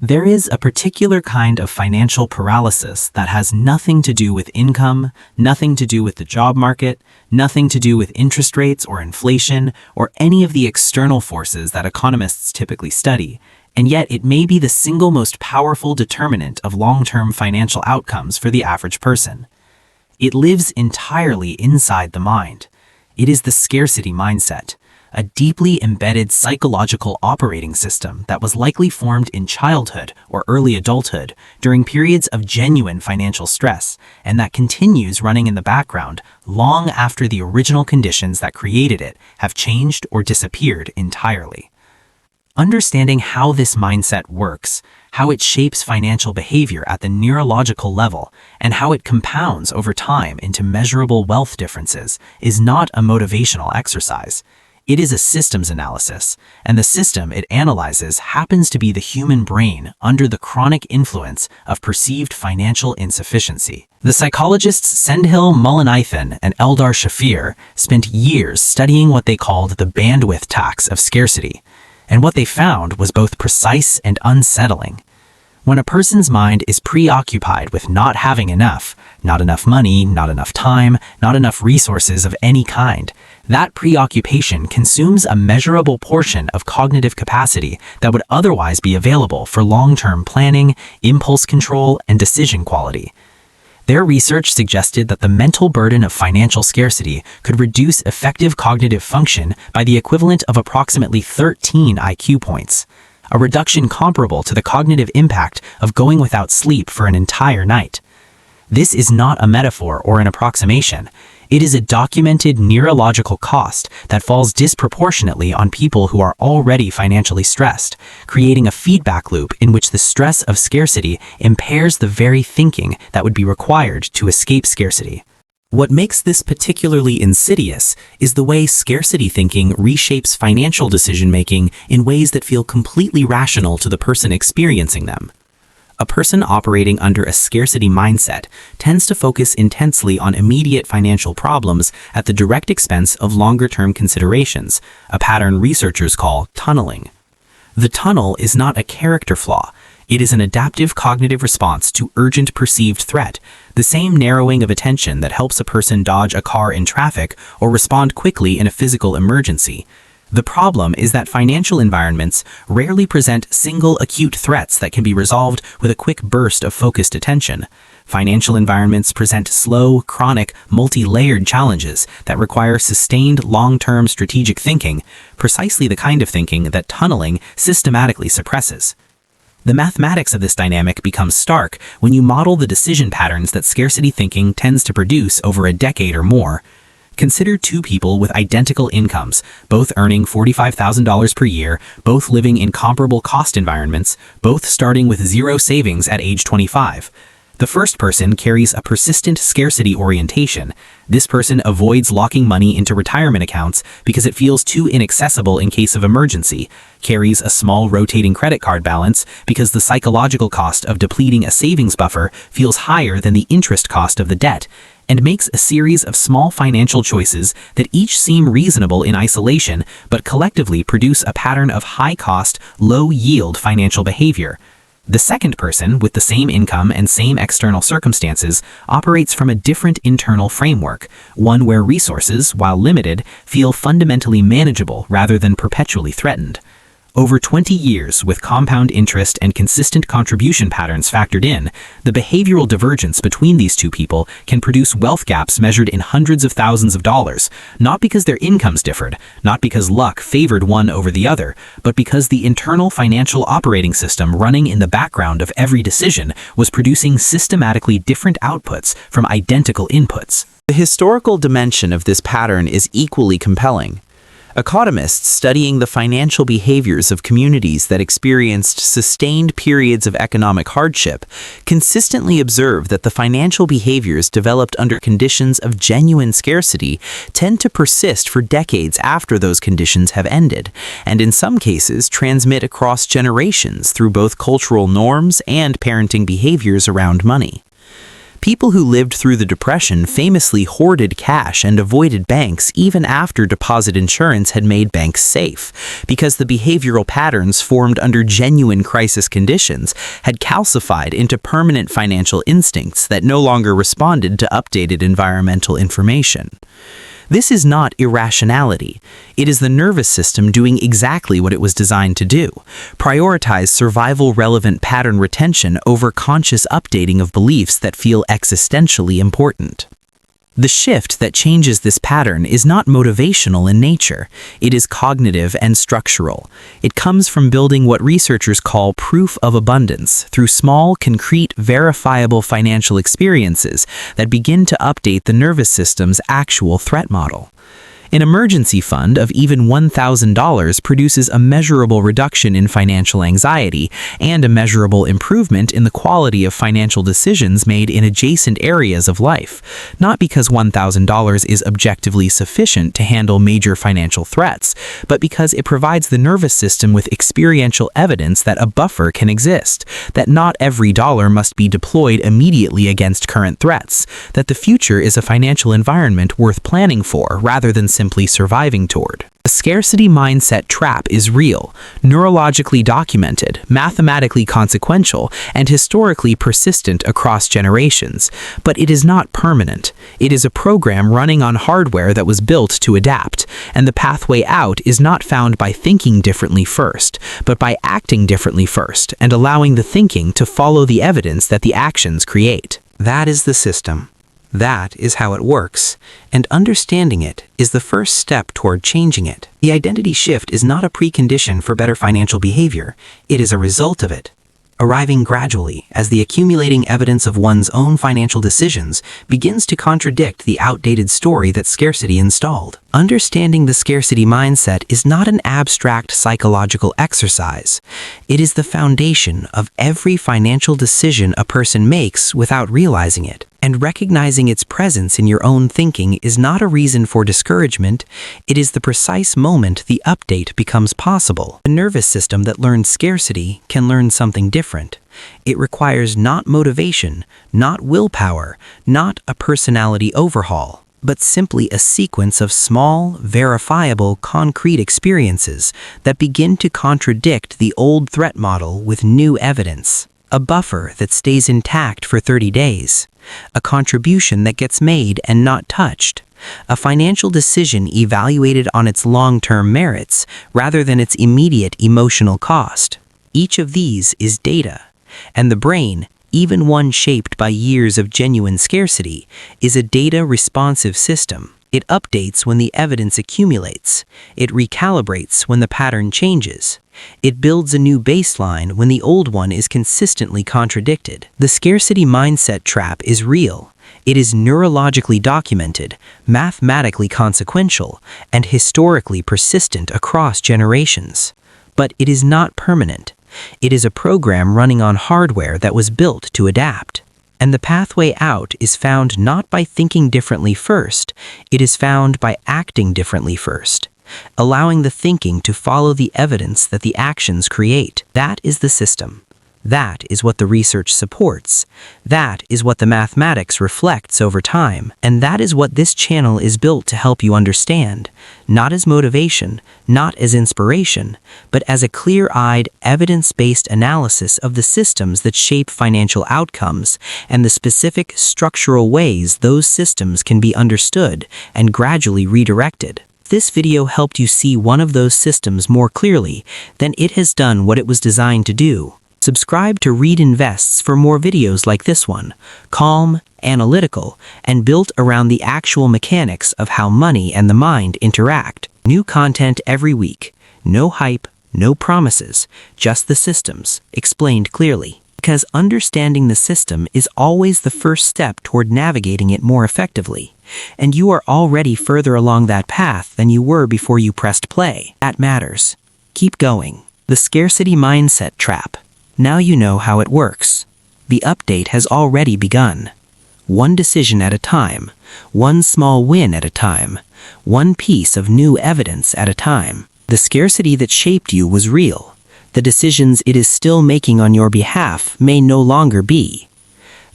There is a particular kind of financial paralysis that has nothing to do with income, nothing to do with the job market, nothing to do with interest rates or inflation or any of the external forces that economists typically study, and yet it may be the single most powerful determinant of long-term financial outcomes for the average person. It lives entirely inside the mind. It is the scarcity mindset, a deeply embedded psychological operating system that was likely formed in childhood or early adulthood during periods of genuine financial stress, and that continues running in the background long after the original conditions that created it have changed or disappeared entirely. Understanding how this mindset works, how it shapes financial behavior at the neurological level, and how it compounds over time into measurable wealth differences is not a motivational exercise. It is a systems analysis, and the system it analyzes happens to be the human brain under the chronic influence of perceived financial insufficiency. The psychologists Sendhil Mullainathan and Eldar Shafir spent years studying what they called the bandwidth tax of scarcity, and what they found was both precise and unsettling. When a person's mind is preoccupied with not having enough, not enough money, not enough time, not enough resources of any kind, that preoccupation consumes a measurable portion of cognitive capacity that would otherwise be available for long-term planning, impulse control, and decision quality. Their research suggested that the mental burden of financial scarcity could reduce effective cognitive function by the equivalent of approximately 13 IQ points, a reduction comparable to the cognitive impact of going without sleep for an entire night. This is not a metaphor or an approximation. It is a documented neurological cost that falls disproportionately on people who are already financially stressed, creating a feedback loop in which the stress of scarcity impairs the very thinking that would be required to escape scarcity. What makes this particularly insidious is the way scarcity thinking reshapes financial decision-making in ways that feel completely rational to the person experiencing them. A person operating under a scarcity mindset tends to focus intensely on immediate financial problems at the direct expense of longer-term considerations, a pattern researchers call tunneling. The tunnel is not a character flaw. It is an adaptive cognitive response to urgent perceived threat, the same narrowing of attention that helps a person dodge a car in traffic or respond quickly in a physical emergency. The problem is that financial environments rarely present single acute threats that can be resolved with a quick burst of focused attention. Financial environments present slow, chronic, multi-layered challenges that require sustained long-term strategic thinking, precisely the kind of thinking that tunneling systematically suppresses. The mathematics of this dynamic becomes stark when you model the decision patterns that scarcity thinking tends to produce over a decade or more. Consider two people with identical incomes, both earning $45,000 per year, both living in comparable cost environments, both starting with zero savings at age 25. The first person carries a persistent scarcity orientation. This person avoids locking money into retirement accounts because it feels too inaccessible in case of emergency, carries a small rotating credit card balance because the psychological cost of depleting a savings buffer feels higher than the interest cost of the debt, and makes a series of small financial choices that each seem reasonable in isolation but collectively produce a pattern of high-cost, low-yield financial behavior. The second person, with the same income and same external circumstances, operates from a different internal framework, one where resources, while limited, feel fundamentally manageable rather than perpetually threatened. Over 20 years, with compound interest and consistent contribution patterns factored in, the behavioral divergence between these two people can produce wealth gaps measured in hundreds of thousands of dollars, not because their incomes differed, not because luck favored one over the other, but because the internal financial operating system running in the background of every decision was producing systematically different outputs from identical inputs. The historical dimension of this pattern is equally compelling. Economists studying the financial behaviors of communities that experienced sustained periods of economic hardship consistently observe that the financial behaviors developed under conditions of genuine scarcity tend to persist for decades after those conditions have ended, and in some cases transmit across generations through both cultural norms and parenting behaviors around money. People who lived through the Depression famously hoarded cash and avoided banks even after deposit insurance had made banks safe, because the behavioral patterns formed under genuine crisis conditions had calcified into permanent financial instincts that no longer responded to updated environmental information. This is not irrationality. It is the nervous system doing exactly what it was designed to do: prioritize survival-relevant pattern retention over conscious updating of beliefs that feel existentially important. The shift that changes this pattern is not motivational in nature. It is cognitive and structural. It comes from building what researchers call proof of abundance through small, concrete, verifiable financial experiences that begin to update the nervous system's actual threat model. An emergency fund of even $1,000 produces a measurable reduction in financial anxiety and a measurable improvement in the quality of financial decisions made in adjacent areas of life, not because $1,000 is objectively sufficient to handle major financial threats, but because it provides the nervous system with experiential evidence that a buffer can exist, that not every dollar must be deployed immediately against current threats, that the future is a financial environment worth planning for rather than simply surviving toward. The scarcity mindset trap is real, neurologically documented, mathematically consequential, and historically persistent across generations. But it is not permanent. It is a program running on hardware that was built to adapt, and the pathway out is not found by thinking differently first, but by acting differently first, and allowing the thinking to follow the evidence that the actions create. That is the system. That is how it works, and understanding it is the first step toward changing it. The identity shift is not a precondition for better financial behavior, it is a result of it, arriving gradually as the accumulating evidence of one's own financial decisions begins to contradict the outdated story that scarcity installed. Understanding the scarcity mindset is not an abstract psychological exercise. It is the foundation of every financial decision a person makes without realizing it. And recognizing its presence in your own thinking is not a reason for discouragement, it is the precise moment the update becomes possible. The nervous system that learns scarcity can learn something different. It requires not motivation, not willpower, not a personality overhaul, but simply a sequence of small, verifiable, concrete experiences that begin to contradict the old threat model with new evidence. A buffer that stays intact for 30 days. A contribution that gets made and not touched. A financial decision evaluated on its long-term merits rather than its immediate emotional cost. Each of these is data, and the brain, even one shaped by years of genuine scarcity, is a data-responsive system. It updates when the evidence accumulates. It recalibrates when the pattern changes. It builds a new baseline when the old one is consistently contradicted. The scarcity mindset trap is real. It is neurologically documented, mathematically consequential, and historically persistent across generations. But it is not permanent. It is a program running on hardware that was built to adapt. And the pathway out is found not by thinking differently first, it is found by acting differently first, allowing the thinking to follow the evidence that the actions create. That is the system. That is what the research supports. That is what the mathematics reflects over time. And that is what this channel is built to help you understand, not as motivation, not as inspiration, but as a clear-eyed, evidence-based analysis of the systems that shape financial outcomes and the specific structural ways those systems can be understood and gradually redirected. This video helped you see one of those systems more clearly, then it has done what it was designed to do. Subscribe to Read Invests for more videos like this one, calm, analytical, and built around the actual mechanics of how money and the mind interact. New content every week. No hype, no promises, just the systems, explained clearly. Because understanding the system is always the first step toward navigating it more effectively. And you are already further along that path than you were before you pressed play. That matters. Keep going. The scarcity mindset trap. Now you know how it works. The update has already begun. One decision at a time, one small win at a time, one piece of new evidence at a time. The scarcity that shaped you was real. The decisions it is still making on your behalf may no longer be.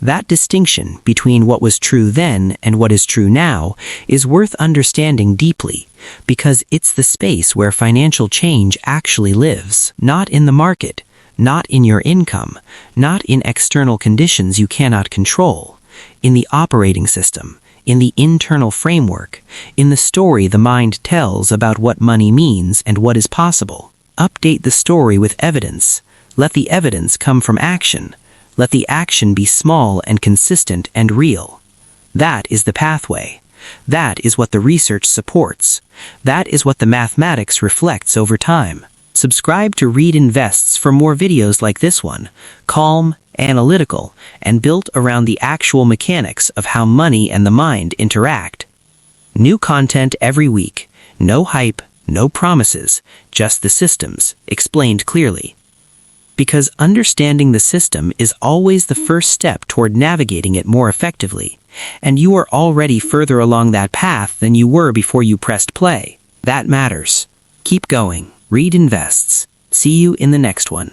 That distinction between what was true then and what is true now is worth understanding deeply, because it's the space where financial change actually lives, not in the market, not in your income, not in external conditions you cannot control, in the operating system, in the internal framework, in the story the mind tells about what money means and what is possible. Update the story with evidence. Let the evidence come from action. Let the action be small and consistent and real. That is the pathway. That is what the research supports. That is what the mathematics reflects over time. Subscribe to Read Invests for more videos like this one, calm, analytical, and built around the actual mechanics of how money and the mind interact. New content every week. No hype, no promises, just the systems, explained clearly. Because understanding the system is always the first step toward navigating it more effectively, and you are already further along that path than you were before you pressed play. That matters. Keep going. Read Invests. See you in the next one.